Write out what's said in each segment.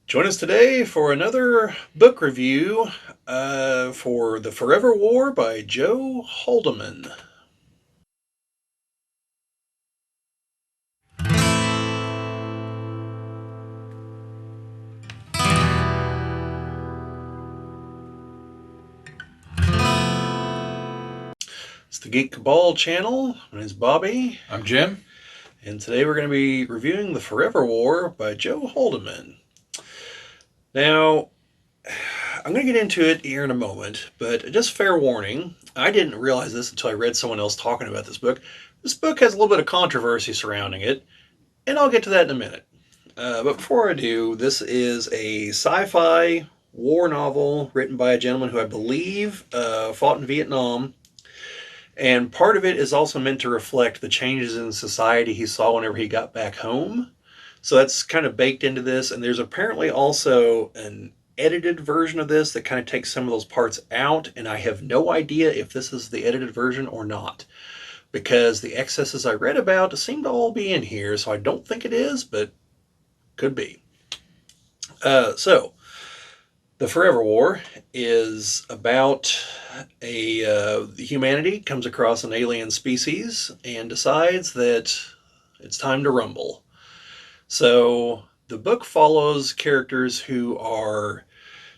Join us today for another book review for The Forever War by Joe Haldeman. It's the Geek Cabal channel. My name's Bobby. I'm Jim. And today we're going to be reviewing The Forever War by Joe Haldeman. Now, I'm going to get into it here in a moment, but just fair warning, I didn't realize this until I read someone else talking about this book. This book has a little bit of controversy surrounding it, and I'll get to that in a minute. But before I do, this is a sci-fi war novel written by a gentleman who I believe fought in Vietnam. And part of it is also meant to reflect the changes in society he saw whenever he got back home. So that's kind of baked into this. And there's apparently also an edited version of this that kind of takes some of those parts out. And I have no idea if this is the edited version or not, because the excesses I read about seem to all be in here. So I don't think it is, but could be. So, The Forever War is about humanity comes across an alien species and decides that it's time to rumble. So, the book follows characters who are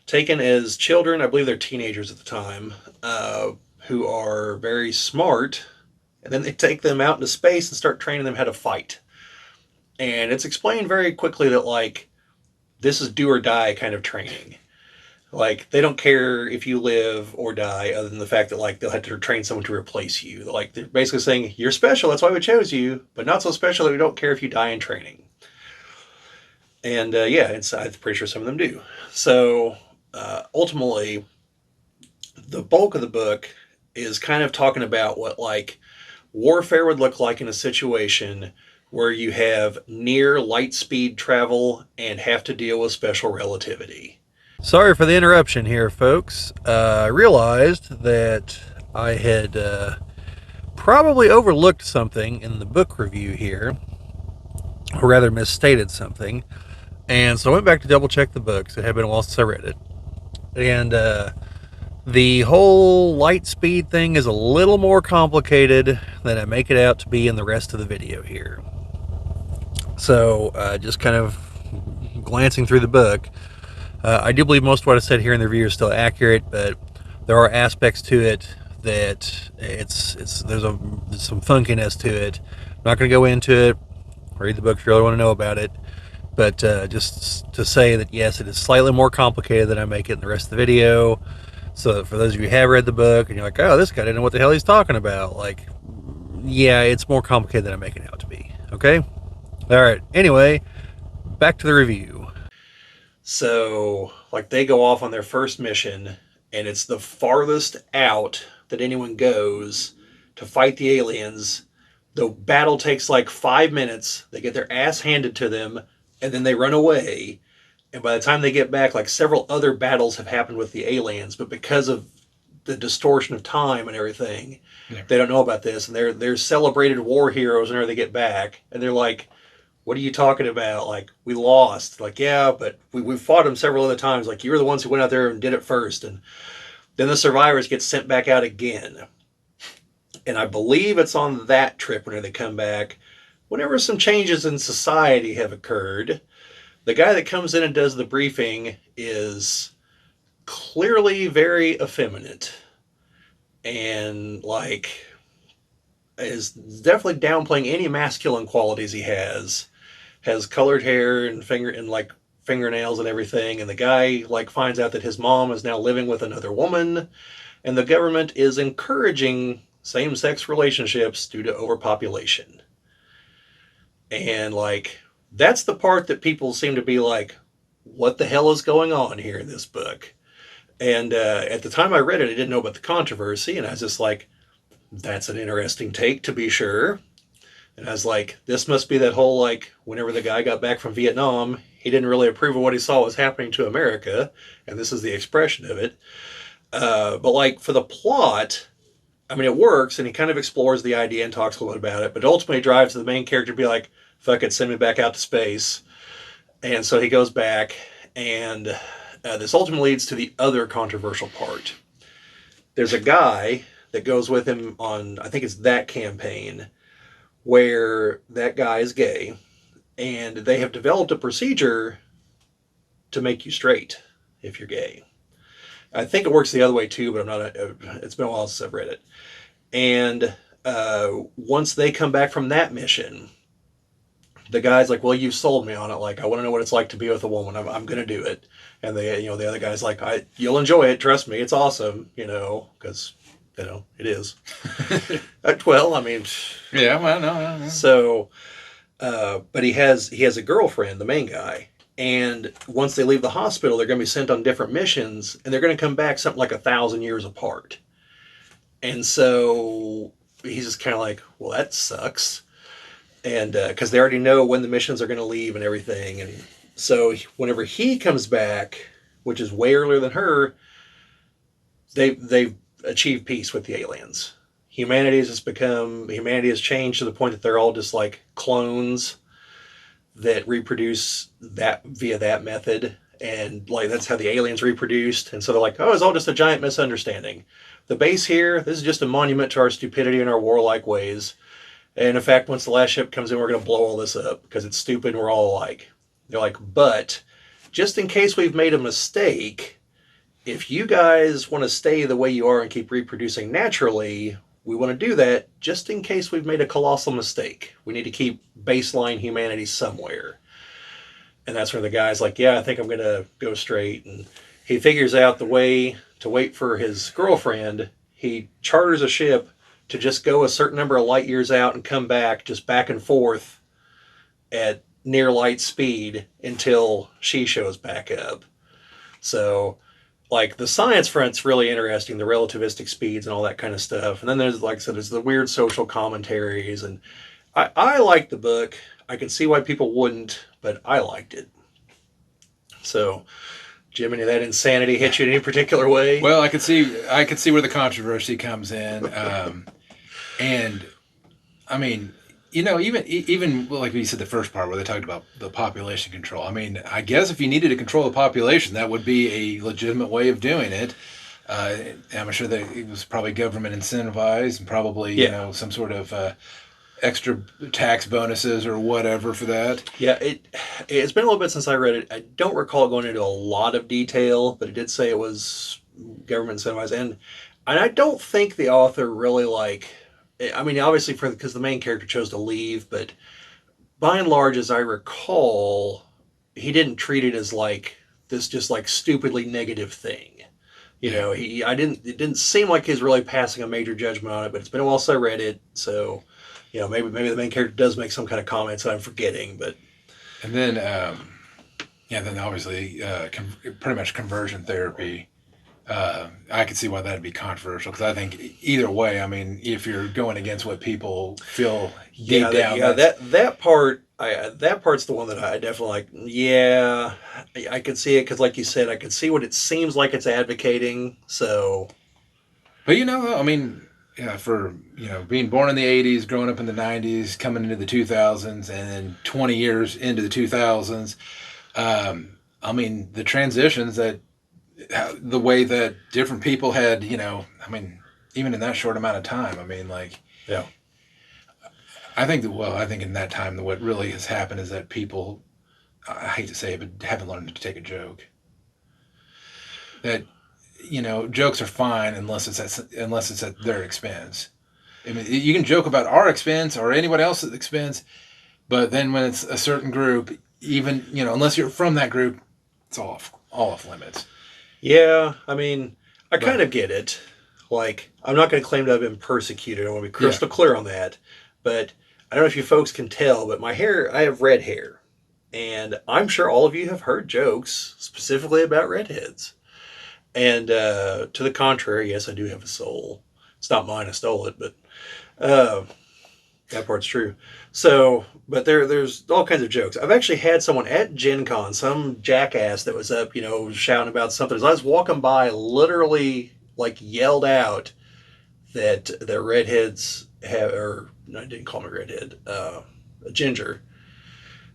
taken as children, I believe they're teenagers at the time, who are very smart, and then they take them out into space and start training them how to fight. And it's explained very quickly that, like, this is do or die kind of training. Like, they don't care if you live or die, other than the fact that, like, they'll have to train someone to replace you. They're basically saying, you're special, that's why we chose you, but not so special that we don't care if you die in training. And, I'm pretty sure some of them do. So, ultimately, the bulk of the book is kind of talking about what, like, warfare would look like in a situation where you have near light speed travel and have to deal with special relativity. Sorry for the interruption here, folks. I realized that I had probably overlooked something in the book review here, or rather misstated something. And so I went back to double check the books. It had been a while since I read it. And the whole light speed thing is a little more complicated than I make it out to be in the rest of the video here. So just kind of glancing through the book, I do believe most of what I said here in the review is still accurate, but there are aspects to it that there's some funkiness to it. I'm not going to go into it. Read the book if you really want to know about it. But just to say that, yes, it is slightly more complicated than I make it in the rest of the video. So for those of you who have read the book and you're like, oh, this guy didn't know what the hell he's talking about, like, yeah, it's more complicated than I make it out to be. Okay? All right. Anyway, back to the review. So, like, they go off on their first mission, and it's the farthest out that anyone goes to fight the aliens. The battle takes like 5 minutes. They get their ass handed to them, and then they run away. And by the time they get back, like, several other battles have happened with the aliens, but because of the distortion of time and everything, they don't know about this, and they're celebrated war heroes whenever they get back, and they're like, what are you talking about? Like, we lost. Like, yeah, but we fought them several other times. Like, you were the ones who went out there and did it first. And then the survivors get sent back out again. And I believe it's on that trip whenever they come back, whenever some changes in society have occurred, the guy that comes in and does the briefing is clearly very effeminate. And, like, is definitely downplaying any masculine qualities he has colored hair and fingernails and everything, and the guy, like, finds out that his mom is now living with another woman, and the government is encouraging same-sex relationships due to overpopulation. And, like, that's the part that people seem to be like, what the hell is going on here in this book? And at the time I read it, I didn't know about the controversy, and I was just like, that's an interesting take, to be sure. And I was like, this must be that whole, like, whenever the guy got back from Vietnam, he didn't really approve of what he saw was happening to America, and this is the expression of it. But, like, for the plot, I mean, it works, and he kind of explores the idea and talks a little bit about it, but ultimately drives the main character to be like, fuck it, send me back out to space. And so he goes back, And this ultimately leads to the other controversial part. There's a guy that goes with him on, I think it's that campaign, where that guy is gay, and they have developed a procedure to make you straight if you're gay. I think it works the other way too, but I'm not. It's been a while since I've read it. And once they come back from that mission, the guy's like, "Well, you sold me on it. Like, I want to know what it's like to be with a woman. I'm going to do it." And the other guy's like, "You'll enjoy it. Trust me, it's awesome. Because it is." Well, I mean, Yeah, well, no. so, but he has a girlfriend, the main guy. And once they leave the hospital, they're going to be sent on different missions, and they're going to come back something like 1,000 years apart. And so he's just kind of like, well, that sucks. And because they already know when the missions are going to leave and everything. And so whenever he comes back, which is way earlier than her, they've achieved peace with the aliens. Humanity has changed to the point that they're all just like clones that reproduce that via that method. And like that's how the aliens reproduced. And so they're like, oh, it's all just a giant misunderstanding. The base here, this is just a monument to our stupidity and our warlike ways. And in fact, once the last ship comes in, we're going to blow all this up because it's stupid and we're all alike. They're like, but just in case we've made a mistake, if you guys want to stay the way you are and keep reproducing naturally, we want to do that just in case we've made a colossal mistake. We need to keep baseline humanity somewhere. And that's where the guy's like, yeah, I think I'm going to go straight. And he figures out the way to wait for his girlfriend. He charters a ship to just go a certain number of light years out and come back, just back and forth at near light speed until she shows back up. So, like, the science front's really interesting, the relativistic speeds and all that kind of stuff. And then there's, like I said, there's the weird social commentaries. And I liked the book. I can see why people wouldn't, but I liked it. So, Jim, any of that insanity hit you in any particular way? Well, I could see where the controversy comes in, and I mean, even like we said, the first part where they talked about the population control. I mean, I guess if you needed to control the population, that would be a legitimate way of doing it. I'm sure that it was probably government incentivized and probably Yeah. some sort of extra tax bonuses or whatever for that. Yeah, it's been a little bit since I read it. I don't recall going into a lot of detail, but it did say it was government incentivized, and I don't think the author really like. I mean, obviously, because the main character chose to leave, but by and large, as I recall, he didn't treat it as like this just like stupidly negative thing. Yeah. It didn't seem like he's really passing a major judgment on it, but it's been a while since I read it, so maybe the main character does make some kind of comments that I'm forgetting, but And then, then obviously, pretty much conversion therapy. I could see why that'd be controversial because I think either way, I mean, if you're going against what people feel deep down, that part's the one that I definitely like. Yeah, I could see it because, like you said, I could see what it seems like it's advocating. So, but I mean, yeah, for being born in the '80s, growing up in the '90s, coming into the 2000s, and then 20 years into the 2000s, I mean, the transitions that the way that different people had, I mean, even in that short amount of time, I mean, like, yeah, I think in that time, what really has happened is that people, I hate to say it, but haven't learned to take a joke. That, jokes are fine unless it's at their expense. I mean, you can joke about our expense or anyone else's expense, but then when it's a certain group, even, unless you're from that group, it's all off limits. yeah. I mean, I But kind of get it. Like, I'm not going to claim to have been persecuted. I want to be yeah, crystal clear on that. But I don't know if you folks can tell, but my hair, I have red hair. And I'm sure all of you have heard jokes specifically about redheads. And to the contrary, yes, I do have a soul. It's not mine, I stole it, but uh, that part's true. So, but there's all kinds of jokes. I've actually had someone at Gen Con, some jackass that was up, shouting about something. As I was walking by, literally like yelled out that the redheads have, or no, I didn't call him a redhead, a ginger,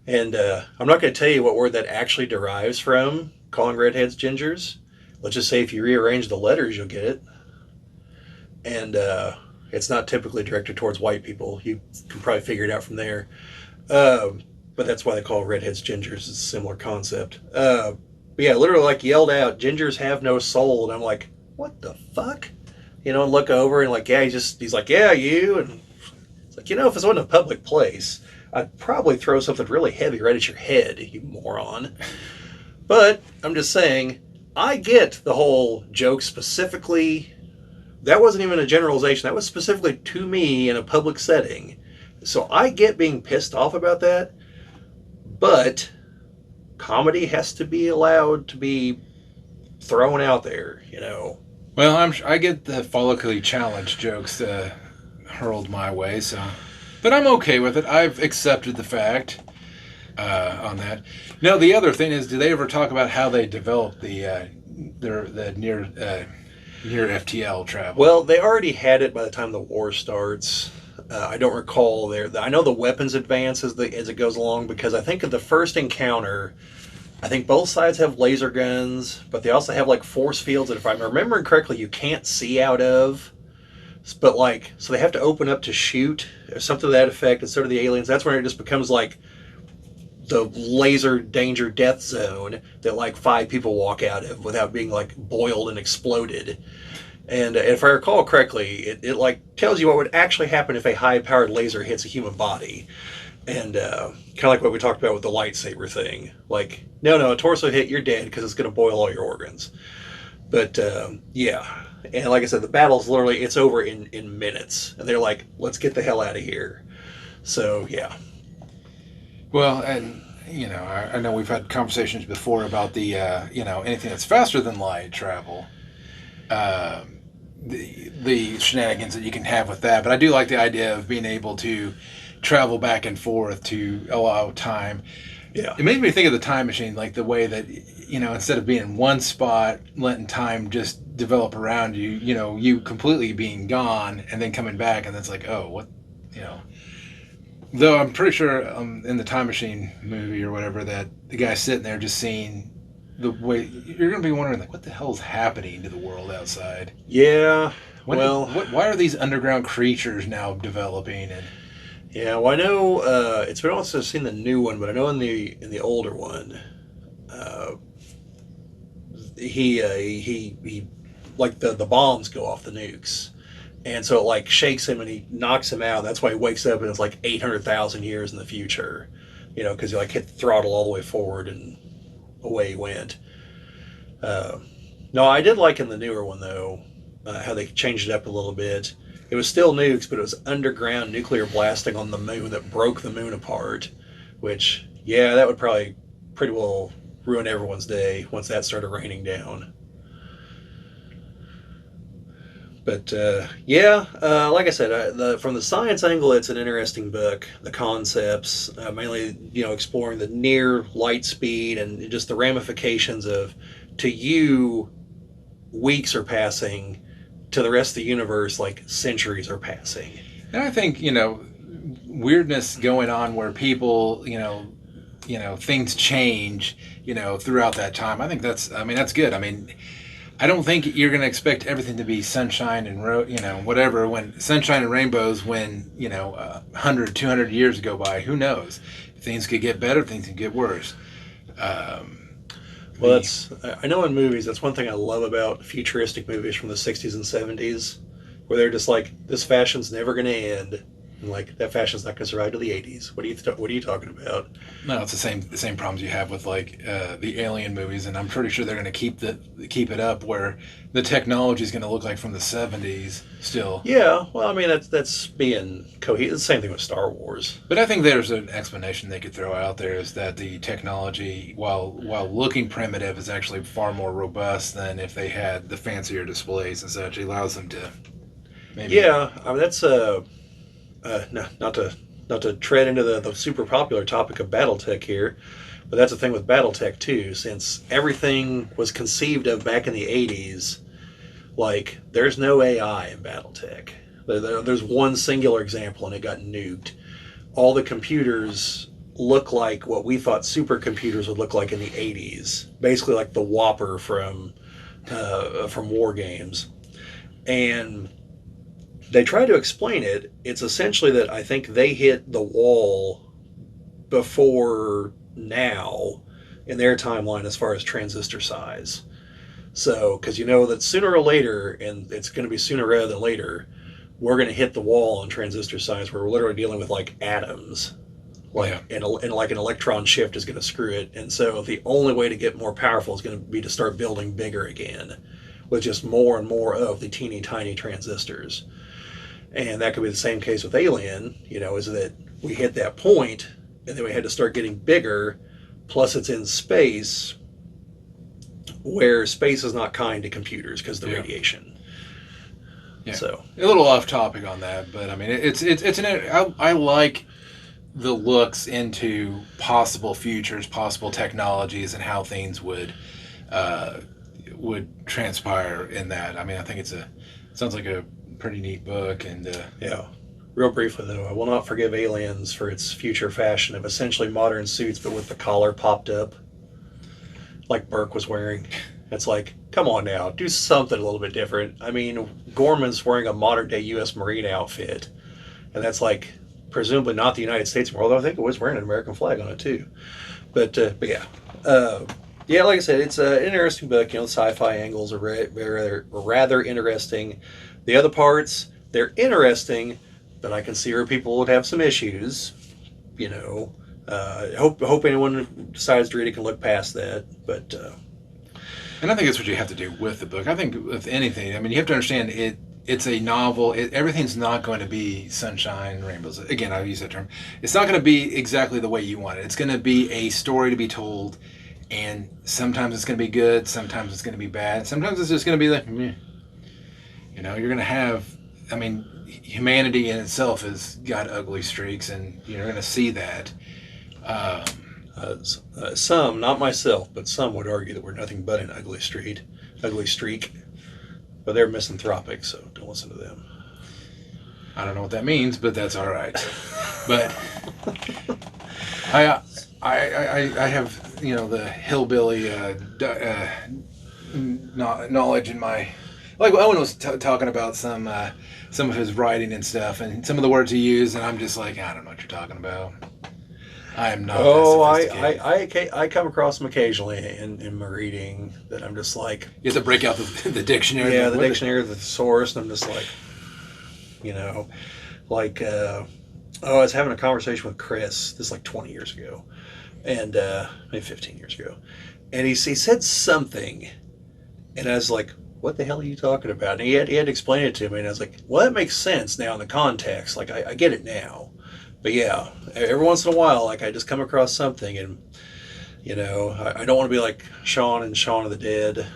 And I'm not going to tell you what word that actually derives from, calling redheads gingers. Let's just say if you rearrange the letters, you'll get it. And it's not typically directed towards white people. You can probably figure it out from there. But that's why they call redheads gingers. It's a similar concept. But yeah, literally like yelled out, "Gingers have no soul," and I'm like, "What the fuck?" And look over and like, yeah, he's like, "Yeah, you," and it's like, if this wasn't a public place, I'd probably throw something really heavy right at your head, you moron. But I'm just saying, I get the whole joke specifically. That wasn't even a generalization. That was specifically to me in a public setting. So I get being pissed off about that, but comedy has to be allowed to be thrown out there. Well, I get the follically challenged jokes hurled my way, so, but I'm okay with it. I've accepted the fact on that. Now, the other thing is, do they ever talk about how they developed the near FTL travel? Well, they already had it by the time the war starts. I don't recall there. I know the weapons advance as it goes along because I think of the first encounter. I think both sides have laser guns, but they also have like force fields that, if I'm remembering correctly, you can't see out of. But like, so they have to open up to shoot or something to that effect instead of the aliens. That's when it just becomes like the laser danger death zone that like 5 people walk out of without being like boiled and exploded. And if I recall correctly, it like tells you what would actually happen if a high powered laser hits a human body. And kind of like what we talked about with the lightsaber thing. Like, no, a torso hit, you're dead because it's going to boil all your organs. But yeah. And like I said, the battle's literally, it's over in minutes. And they're like, let's get the hell out of here. So yeah. Well, and I know we've had conversations before about the anything that's faster than light travel. The shenanigans that you can have with that, but I do like the idea of being able to travel back and forth to allow time. Yeah. It made me think of the time machine, like the way that instead of being in one spot, letting time just develop around you, you completely being gone and then coming back, and it's like, oh, what, Though I'm pretty sure in the Time Machine movie or whatever that the guy's sitting there just seeing the way, you're going to be wondering, like, what the hell's happening to the world outside? Yeah. Well, why are these underground creatures now developing? And yeah. Well, I know it's been also seen the new one, but I know in the older one, uh, he like the bombs go off the nukes, and so it like shakes him and he knocks him out. That's why he wakes up and it's like 800,000 years in the future, because he like hit the throttle all the way forward and away he went. Uh, no, I did like in the newer one though how they changed it up a little bit. It was still nukes, but it was underground nuclear blasting on the moon that broke the moon apart. Which, yeah, that would probably pretty well ruin everyone's day once that started raining down. But yeah, like I said, from the science angle, it's an interesting book. The concepts, mainly exploring the near light speed and just the ramifications of, to you, weeks are passing, to the rest of the universe, like centuries are passing. and I think weirdness going on where people things change throughout that time. I think that's good. I mean, I don't think you're going to expect everything to be sunshine and whatever, when sunshine and rainbows when 100 200 years go by. Who knows? Things could get better, things could get worse. Well, I know in movies, that's one thing I love about futuristic movies from the 60s and 70s, where they're just like, this fashion's never going to end. And like, that fashion's not going to survive to the 80s. What are you talking about? No, it's the same problems you have with like the Alien movies, and I'm pretty sure they're going to keep it up where the technology is going to look like from the 70s still. Yeah, well, I mean, that's being cohesive. The same thing with Star Wars. But I think there's an explanation they could throw out there, is that the technology, while looking primitive, is actually far more robust than if they had the fancier displays and such. It allows them to maybe. Yeah, I mean, that's no, not to tread into the super popular topic of BattleTech here, but that's the thing with BattleTech too. Since everything was conceived of back in the 80s, like, there's no AI in BattleTech. There's one singular example, and it got nuked. All the computers look like what we thought supercomputers would look like in the 80s, basically like the Whopper from War Games. And they try to explain it. It's essentially that I think they hit the wall before now in their timeline as far as transistor size. So, because you know that sooner or later, and it's going to be sooner rather than later, we're going to hit the wall on transistor size where we're literally dealing with like atoms. Yeah. And like an electron shift is going to screw it. And so the only way to get more powerful is going to be to start building bigger again with just more and more of the teeny tiny transistors. And that could be the same case with Alien, is that we hit that point and then we had to start getting bigger. Plus, it's in space where space is not kind to computers because of the radiation. Yeah. So a little off topic on that, but I mean, I like the looks into possible futures, possible technologies, and how things would transpire in that. I mean, I think sounds like a pretty neat book, and yeah. Real briefly, though, I will not forgive Aliens for its future fashion of essentially modern suits, but with the collar popped up, like Burke was wearing. It's like, come on now, do something a little bit different. I mean, Gorman's wearing a modern day U.S. Marine outfit, and that's like presumably not the United States, although I think it was wearing an American flag on it too. But yeah, yeah, like I said, it's an interesting book. The sci-fi angles are rather interesting. The other parts, they're interesting, but I can see where people would have some issues. Hope anyone who decides to read it can look past that. But and I think that's what you have to do with the book. I think with anything, I mean, you have to understand it. It's a novel. Everything's not going to be sunshine, rainbows. Again, I use that term. It's not going to be exactly the way you want it. It's going to be a story to be told, and sometimes it's going to be good. Sometimes it's going to be bad. Sometimes it's just going to be like, meh. You're going to have. I mean, humanity in itself has got ugly streaks, and you're going to see that. Some, not myself, but some would argue that we're nothing but an ugly streak. But they're misanthropic, so don't listen to them. I don't know what that means, but that's all right. But I have the hillbilly knowledge in my. Like Owen was talking about some of his writing and stuff, and some of the words he used, and I'm just like, I don't know what you're talking about. I am not. Oh, that sophisticated. I come across them occasionally in my reading that I'm just like. You have to break out the dictionary. Yeah, the dictionary, the thesaurus, and I'm just like, like, I was having a conversation with Chris, this is like 20 years ago, and maybe 15 years ago, and he said something, and I was like, what the hell are you talking about? And he had to explain it to me, and I was like, well, that makes sense now in the context. Like, I get it now. But yeah, every once in a while, like, I just come across something, and, I don't want to be like Shaun and Shaun of the Dead,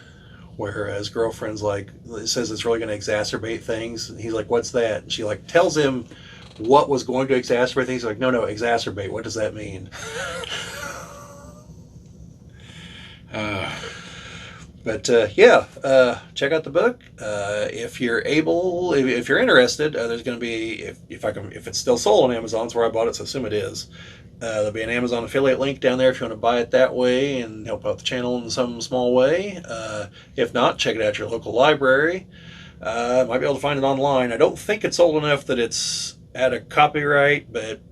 where his girlfriend's like, says it's really going to exacerbate things. And he's like, what's that? And she, like, tells him what was going to exacerbate things. He's like, no, exacerbate. What does that mean? But check out the book if you're able. If you're interested, there's going to be if it's still sold on Amazon. It's where I bought it, so I assume it is. There'll be an Amazon affiliate link down there if you want to buy it that way and help out the channel in some small way. If not, check it out at your local library. Might be able to find it online. I don't think it's old enough that it's at a copyright, but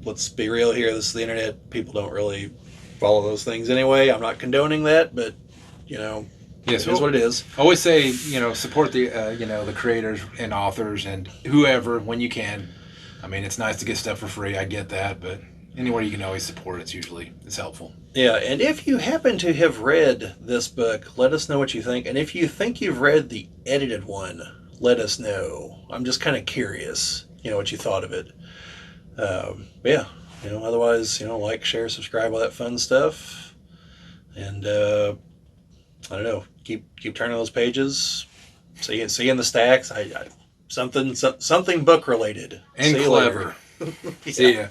let's be real here. This is the internet. People don't really follow those things anyway. I'm not condoning that, but yes, it is what it is. I always say, support the the creators and authors and whoever when you can. I mean, it's nice to get stuff for free. I get that, but anywhere you can always support it's helpful. Yeah, and if you happen to have read this book, let us know what you think. And if you think you've read the edited one, let us know. I'm just kind of curious, what you thought of it. Yeah, otherwise, like, share, subscribe, all that fun stuff. And I don't know. Keep turning those pages. See you in the stacks. Something book related. And clever. Yeah. See ya.